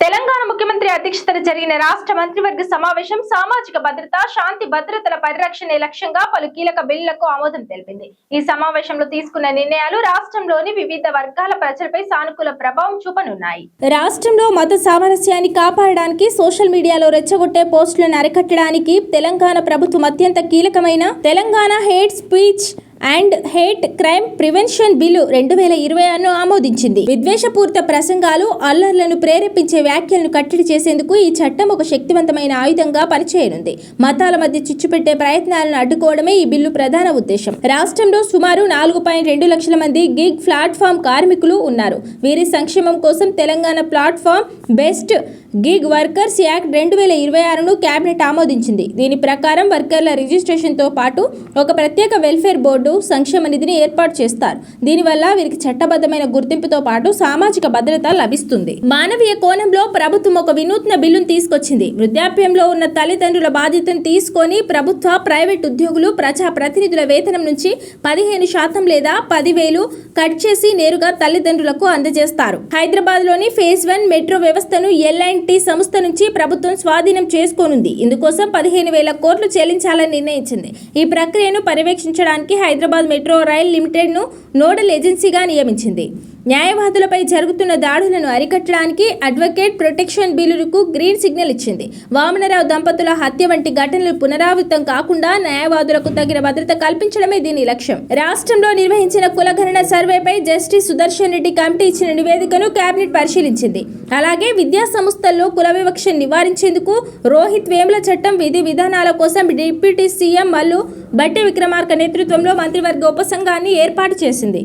తెలంగాణ ముఖ్యమంత్రి అధ్యక్షతన జరిగిన రాష్ట్ర మంత్రివర్గ సమావేశం సామాజిక భద్రత, శాంతి భద్రతల పరిరక్షణే లక్ష్యంగా పలు కీలక బిల్లులకు ఆమోదం తెలిపింది. ఈ సమావేశంలో తీసుకున్న నిర్ణయాలు రాష్ట్రంలోని వివిధ వర్గాల ప్రజలపై సానుకూల ప్రభావం చూపనున్నాయి. రాష్ట్రంలో మత సామరస్యాన్ని కాపాడడానికి, సోషల్ మీడియాలో రెచ్చగొట్టే పోస్టులను అరికట్టడానికి తెలంగాణ ప్రభుత్వం అత్యంత కీలకమైన Telangana hate speech and hate crime prevention bill 2026ను ఆమోదించింది. విద్వేషపూరిత ప్రసంగాలు, అల్లర్లను ప్రేరేపించే వ్యాఖ్యలను కట్టడి చేసేందుకు ఈ చట్టం ఒక శక్తివంతమైన ఆయుధంగా పనిచేయనుంది. మతాల మధ్య చిచ్చుపెట్టే ప్రయత్నాలను అడ్డుకోవడమే ఈ బిల్లు ప్రధాన ఉద్దేశం. రాష్ట్రంలో సుమారు 4.2 లక్షల మంది గిగ్ ప్లాట్ఫామ్ కార్మికులు ఉన్నారు. వీరి సంక్షేమం కోసం Telangana platform based gig workers act 2026ను కేబినెట్ ఆమోదించింది. దీని ప్రకారం వర్కర్ల రిజిస్ట్రేషన్తో పాటు ఒక ప్రత్యేక వెల్ఫేర్ బోర్డు, సంక్షేమ నిధిని ఏర్పాటు చేస్తారు. దీనివల్ల వీరికి చట్టబద్ధమైన గుర్తింపుతో పాటు సామాజిక భద్రత లభిస్తుంది. మానవీయ కోణంలో ప్రభుత్వం ఒక వినూత్న బిల్లును తీసుకొచ్చింది. వృద్ధాప్యంలో ఉన్న తల్లిదండ్రుల బాధ్యతను తీసుకొని ప్రభుత్వ, ప్రైవేట్ ఉద్యోగులు, ప్రజా ప్రతినిధుల వేతనం నుంచి 15% లేదా 10,000 కట్ చేసి నేరుగా తల్లిదండ్రులకు అందజేస్తారు. హైదరాబాద్లోని ఫేజ్ 1 మెట్రో వ్యవస్థను L&T సంస్థ నుంచి ప్రభుత్వం స్వాధీనం చేసుకోనుంది. ఇందుకోసం 15,000 కోట్లు చెల్లించాలని నిర్ణయించింది. ఈ ప్రక్రియను పర్యవేక్షించడానికి హైదరాబాద్ మెట్రో రైల్ లిమిటెడ్ను నోడల్ ఏజెన్సీగా నియమించింది. న్యాయవాదులపై జరుగుతున్న దాడులను అరికట్టడానికి అడ్వకేట్ ప్రొటెక్షన్ బిల్లుకు గ్రీన్ సిగ్నల్ ఇచ్చింది. వామనరావు దంపతుల హత్య వంటి ఘటనలు పునరావృతం కాకుండా న్యాయవాదులకు తగిన భద్రత కల్పించడమే దీని లక్ష్యం. రాష్ట్రంలో నిర్వహించిన కులగణన సర్వేపై జస్టిస్ సుదర్శన్ రెడ్డి కమిటీ ఇచ్చిన నివేదికను కేబినెట్ పరిశీలించింది. అలాగే విద్యా సంస్థల్లో కుల వివక్షను నివారించేందుకు రోహిత్ వేముల చట్టం విధి విధానాల కోసం డిప్యూటీ సీఎం మల్లు భట్టి విక్రమార్క నేతృత్వంలో మంత్రివర్గ ఉపసంఘాన్ని ఏర్పాటు చేసింది.